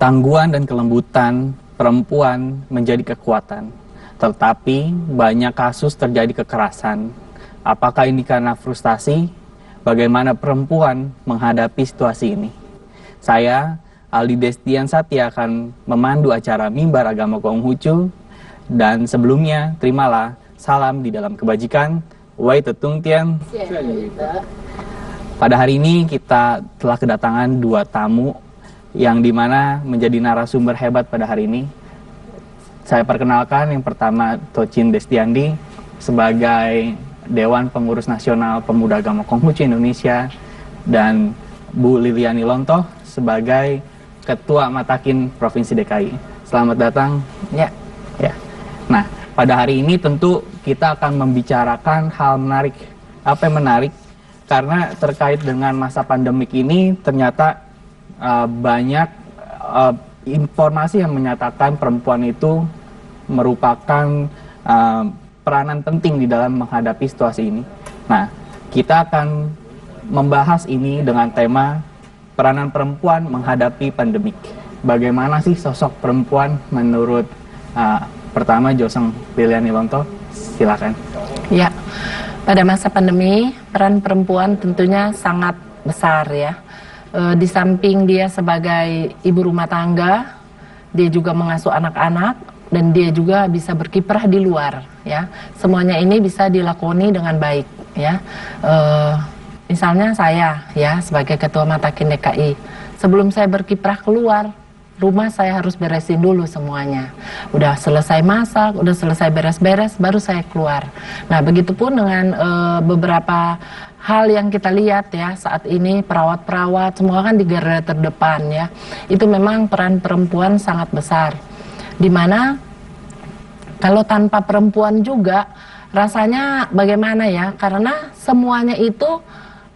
Ketangguhan dan kelembutan perempuan menjadi kekuatan, tetapi banyak kasus terjadi kekerasan. Apakah ini karena frustasi? Bagaimana perempuan menghadapi situasi ini? Saya, Aldi Destian Satya, akan memandu acara Mimbar Agama Konghucu. Dan sebelumnya, terimalah salam di dalam kebajikan. Wai Tetung Tian. Pada hari ini kita telah kedatangan dua tamu yang dimana menjadi narasumber hebat pada hari ini. Saya perkenalkan yang pertama Tocin Destiandi sebagai Dewan Pengurus Nasional Pemuda Agama Konghucu Indonesia dan Bu Liliani Lontoh sebagai Ketua Matakin Provinsi DKI. Selamat datang. Ya. Nah, pada hari ini tentu kita akan membicarakan hal menarik. Apa yang menarik? Karena terkait dengan masa pandemik ini ternyata banyak informasi yang menyatakan perempuan itu merupakan peranan penting di dalam menghadapi situasi ini. Nah, kita akan membahas ini dengan tema peranan perempuan menghadapi pandemik. Bagaimana sih sosok perempuan menurut pertama Joseng Liliani Lontoh? Silakan. Ya, pada masa pandemi peran perempuan tentunya sangat besar ya. Di samping dia sebagai ibu rumah tangga, dia juga mengasuh anak-anak dan dia juga bisa berkiprah di luar ya. Semuanya ini bisa dilakoni dengan baik ya. Misalnya saya ya sebagai Ketua Matakin DKI, sebelum saya berkiprah keluar rumah saya harus beresin dulu semuanya. Udah selesai masak, udah selesai beres-beres, baru saya keluar. Nah, begitupun dengan beberapa hal yang kita lihat ya saat ini, perawat-perawat semua kan di garda terdepan ya. Itu memang peran perempuan sangat besar. Dimana kalau tanpa perempuan juga rasanya bagaimana ya, karena semuanya itu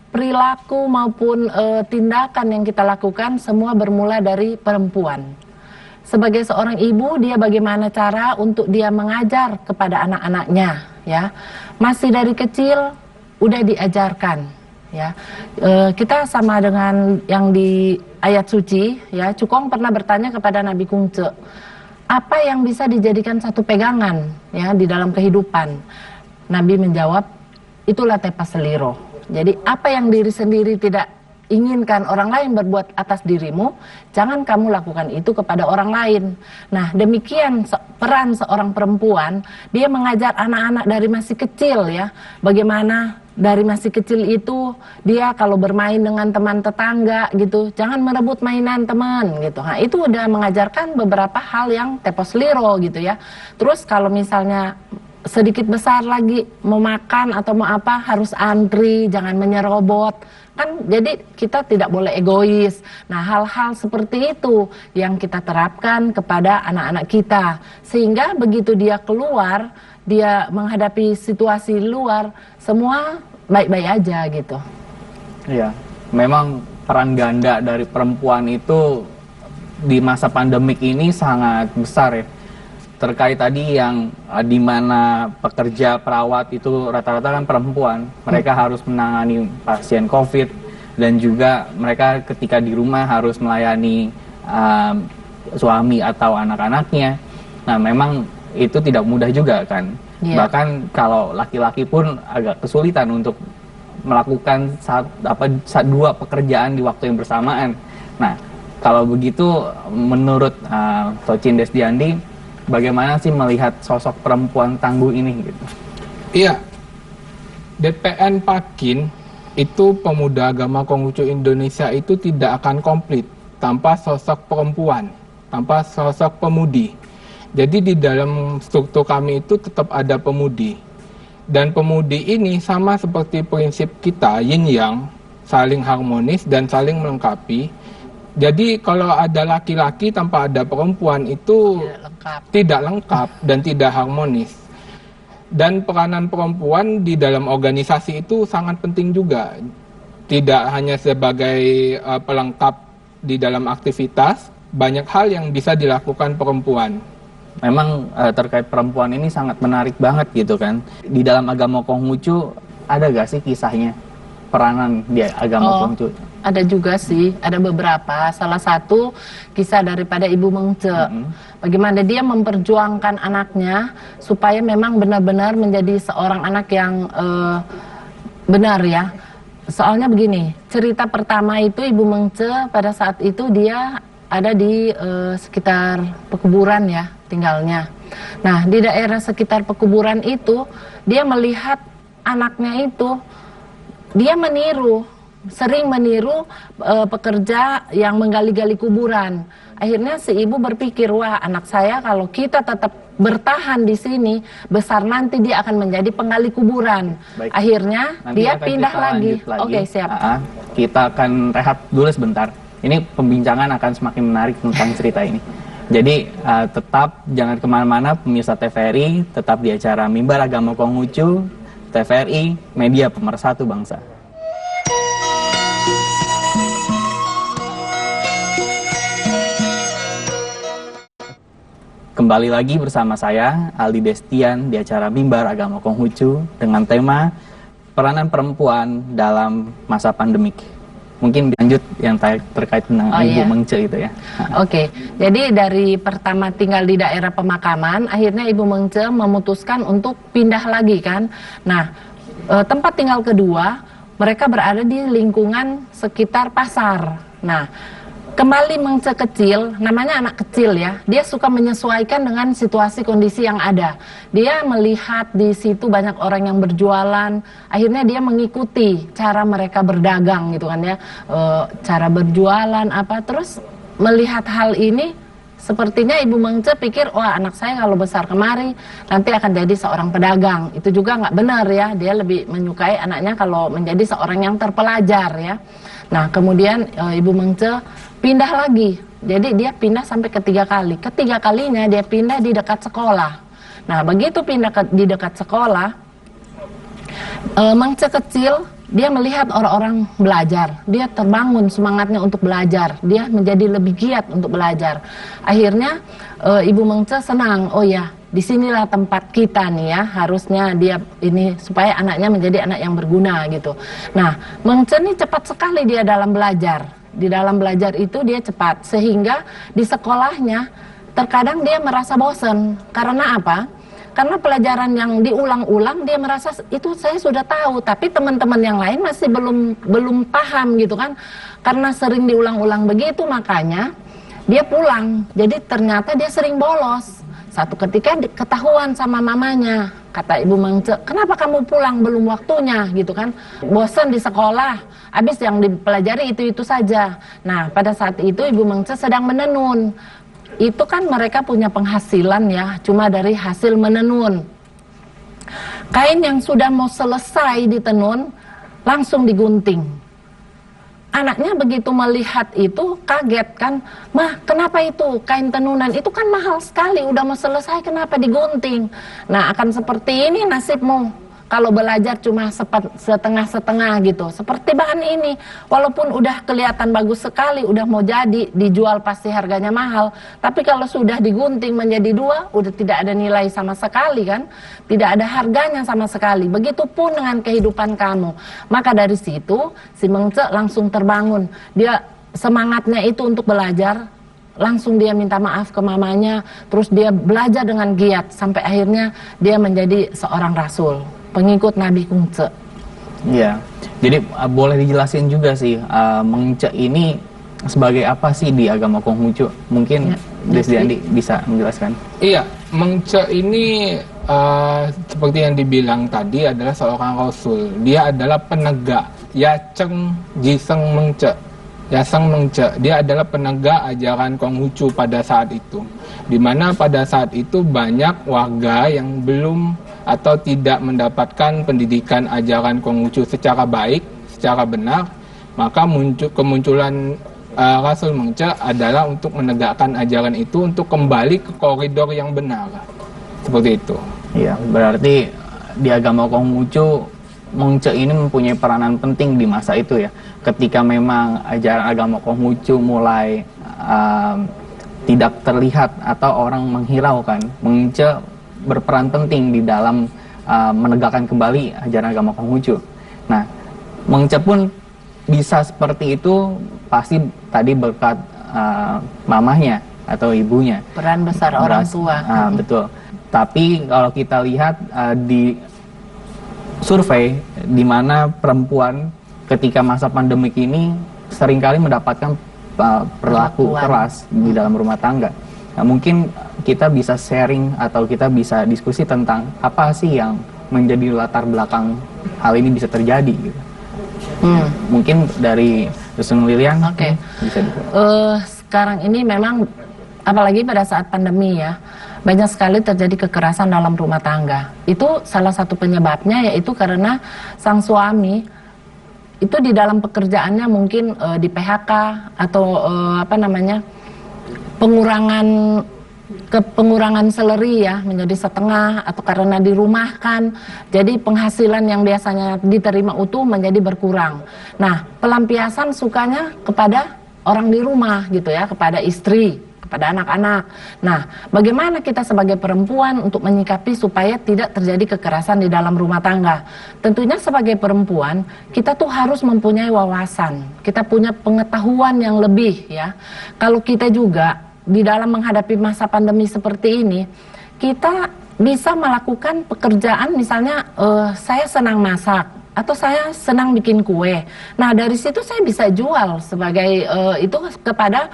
perilaku maupun tindakan yang kita lakukan semua bermula dari perempuan. Sebagai seorang ibu, dia bagaimana cara untuk dia mengajar kepada anak-anaknya ya. Masih dari kecil udah diajarkan ya. Kita sama dengan yang di ayat suci ya, Cukong pernah bertanya kepada Nabi Kungce, apa yang bisa dijadikan satu pegangan ya di dalam kehidupan? Nabi menjawab, itulah tepa seliro. Jadi apa yang diri sendiri tidak inginkan orang lain berbuat atas dirimu, jangan kamu lakukan itu kepada orang lain. Nah, demikian peran seorang perempuan, dia mengajar anak-anak dari masih kecil ya, bagaimana dari masih kecil itu dia kalau bermain dengan teman tetangga gitu, jangan merebut mainan teman gitu. Nah, itu udah mengajarkan beberapa hal yang tepos liro gitu ya. Terus kalau misalnya sedikit besar lagi mau makan atau mau apa harus antri, jangan menyerobot kan, jadi kita tidak boleh egois. Nah, hal-hal seperti itu yang kita terapkan kepada anak-anak kita sehingga begitu dia keluar, dia menghadapi situasi luar semua baik-baik aja gitu. Iya, memang peran ganda dari perempuan itu di masa pandemik ini sangat besar ya. Terkait tadi yang di mana pekerja perawat itu rata-rata kan perempuan, mereka harus menangani pasien COVID dan juga mereka ketika di rumah harus melayani suami atau anak-anaknya. Nah, memang itu tidak mudah juga kan. Bahkan kalau laki-laki pun agak kesulitan untuk melakukan dua pekerjaan di waktu yang bersamaan. Nah, kalau begitu menurut Tocin Destiandi, bagaimana sih melihat sosok perempuan tangguh ini gitu? Iya, DPN Pakin itu Pemuda Agama Konghucu Indonesia itu tidak akan komplit tanpa sosok perempuan, tanpa sosok pemudi. Jadi di dalam struktur kami itu tetap ada pemudi. Dan pemudi ini sama seperti prinsip kita, yin yang, saling harmonis dan saling melengkapi. Jadi kalau ada laki-laki tanpa ada perempuan itu tidak lengkap dan tidak harmonis. Dan peranan perempuan di dalam organisasi itu sangat penting juga. Tidak hanya sebagai pelengkap di dalam aktivitas, banyak hal yang bisa dilakukan perempuan. Memang terkait perempuan ini sangat menarik banget gitu kan. Di dalam agama Konghucu ada gak sih kisahnya peranan di agama Konghucu? Ada juga sih, ada beberapa. Salah satu kisah daripada Ibu Mengce. Bagaimana dia memperjuangkan anaknya supaya memang benar-benar menjadi seorang anak yang benar ya. Soalnya begini, cerita pertama itu Ibu Mengce pada saat itu dia ada di sekitar pekuburan ya tinggalnya. Nah, di daerah sekitar pekuburan itu dia melihat anaknya itu, dia sering meniru pekerja yang menggali-gali kuburan. Akhirnya si ibu berpikir, wah anak saya kalau kita tetap bertahan di sini, besar nanti dia akan menjadi penggali kuburan. Baik. Akhirnya Nanti dia akan pindah kita lagi. lanjut lagi. Oke, siap. Kita akan rehat dulu sebentar. Ini pembincangan akan semakin menarik tentang cerita ini. Jadi tetap jangan kemana-mana pemirsa TVRI, tetap di acara Mimbar Agama Konghucu, TVRI, media pemersatu bangsa. Kembali lagi bersama saya, Aldi Destian, di acara Mimbar Agama Konghucu dengan tema peranan perempuan dalam masa pandemik. Mungkin lanjut yang terkait dengan Ibu Mengce itu ya. Oke, jadi dari pertama tinggal di daerah pemakaman, akhirnya Ibu Mengce memutuskan untuk pindah lagi kan. Nah, tempat tinggal kedua, mereka berada di lingkungan sekitar pasar. Nah, kembali Mengce kecil, namanya anak kecil ya, dia suka menyesuaikan dengan situasi kondisi yang ada. Dia melihat di situ banyak orang yang berjualan, akhirnya dia mengikuti cara mereka berdagang gitu kan ya, cara berjualan apa, terus melihat hal ini, sepertinya Ibu Mengce pikir, wah anak saya kalau besar kemari nanti akan jadi seorang pedagang. Itu juga nggak benar ya, dia lebih menyukai anaknya kalau menjadi seorang yang terpelajar ya. Nah kemudian Ibu Mengce pindah lagi, jadi dia pindah sampai ketiga kali. Ketiga kalinya dia pindah di dekat sekolah. Nah begitu pindah di dekat sekolah, Mengce kecil dia melihat orang-orang belajar, dia terbangun semangatnya untuk belajar, dia menjadi lebih giat untuk belajar. Akhirnya Ibu Mengce senang, oh ya disinilah tempat kita nih ya, harusnya dia ini supaya anaknya menjadi anak yang berguna gitu. Nah Mengce ini cepat sekali dia dalam belajar. Di dalam belajar itu dia cepat, sehingga di sekolahnya terkadang dia merasa bosan. Karena apa? Karena pelajaran yang diulang-ulang dia merasa itu saya sudah tahu, tapi teman-teman yang lain masih belum paham gitu kan. Karena sering diulang-ulang begitu, makanya dia pulang. Jadi ternyata dia sering bolos. Satu ketika ketahuan sama mamanya, kata Ibu Mengce, kenapa kamu pulang belum waktunya gitu kan? Bosan di sekolah, habis yang dipelajari itu saja. Nah pada saat itu Ibu Mengce sedang menenun. Itu kan mereka punya penghasilan ya, cuma dari hasil menenun. Kain yang sudah mau selesai ditenun, langsung digunting. Anaknya begitu melihat itu kaget kan, mah kenapa itu kain tenunan itu kan mahal sekali, udah mau selesai kenapa digunting? Nah akan seperti ini nasibmu kalau belajar cuma setengah-setengah gitu. Seperti bahan ini, walaupun udah kelihatan bagus sekali, udah mau jadi, dijual pasti harganya mahal. Tapi kalau sudah digunting menjadi dua, udah tidak ada nilai sama sekali kan. Tidak ada harganya sama sekali. Begitupun dengan kehidupan kamu. Maka dari situ, si Mengce langsung terbangun. Dia semangatnya itu untuk belajar, langsung dia minta maaf ke mamanya, terus dia belajar dengan giat, sampai akhirnya dia menjadi seorang rasul, pengikut Nabi Mengce. Iya, jadi boleh dijelasin juga sih Mengce ini sebagai apa sih di agama Konghucu? Mungkin Desdiandi bisa menjelaskan. Iya, Mengce ini seperti yang dibilang tadi adalah seorang rasul. Dia adalah penegak Yaceng Jiseng Mengce. Yaseng Mengce, dia adalah penegak ajaran Konghucu pada saat itu. Di mana pada saat itu banyak warga yang belum atau tidak mendapatkan pendidikan ajaran Konghucu secara baik, secara benar, maka kemunculan Rasul Mengce adalah untuk menegakkan ajaran itu untuk kembali ke koridor yang benar. Seperti itu. Iya, berarti di agama Konghucu Mengce ini mempunyai peranan penting di masa itu ya. Ketika memang ajaran agama Konghucu mulai tidak terlihat atau orang menghiraukan, Mengce berperan penting di dalam menegakkan kembali ajaran agama Konghucu. Nah, Mengce pun bisa seperti itu pasti tadi berkat mamahnya atau ibunya. Peran besar orang tua. Betul. Tapi kalau kita lihat di survei di mana perempuan ketika masa pandemik ini seringkali mendapatkan perilaku keras di dalam rumah tangga. Nah, mungkin kita bisa sharing atau kita bisa diskusi tentang apa sih yang menjadi latar belakang hal ini bisa terjadi gitu. Mungkin dari Dusun Lilian bisa sekarang ini memang apalagi pada saat pandemi ya, banyak sekali terjadi kekerasan dalam rumah tangga. Itu salah satu penyebabnya yaitu karena sang suami itu di dalam pekerjaannya mungkin di PHK atau pengurangan salary ya menjadi setengah, atau karena dirumahkan, jadi penghasilan yang biasanya diterima utuh menjadi berkurang. Nah, pelampiasan sukanya kepada orang di rumah gitu ya, kepada istri, kepada anak-anak. Nah, bagaimana kita sebagai perempuan untuk menyikapi supaya tidak terjadi kekerasan di dalam rumah tangga? Tentunya sebagai perempuan, kita tuh harus mempunyai wawasan, kita punya pengetahuan yang lebih ya. Kalau kita juga di dalam menghadapi masa pandemi seperti ini, kita bisa melakukan pekerjaan, misalnya saya senang masak atau saya senang bikin kue. Nah, dari situ saya bisa jual sebagai itu kepada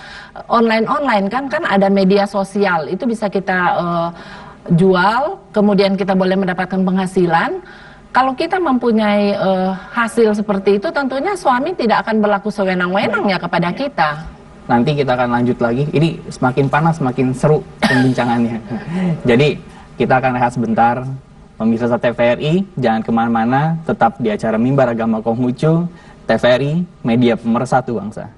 online kan ada media sosial, itu bisa kita jual, kemudian kita boleh mendapatkan penghasilan. Kalau kita mempunyai hasil seperti itu, tentunya suami tidak akan berlaku sewenang-wenang ya kepada kita. Nanti kita akan lanjut lagi. Ini semakin panas, semakin seru pembincangannya. Jadi kita akan rehat sebentar. Pemirsa TVRI, jangan kemana-mana. Tetap di acara Mimbar Agama Konghucu, TVRI, media pemersatu bangsa.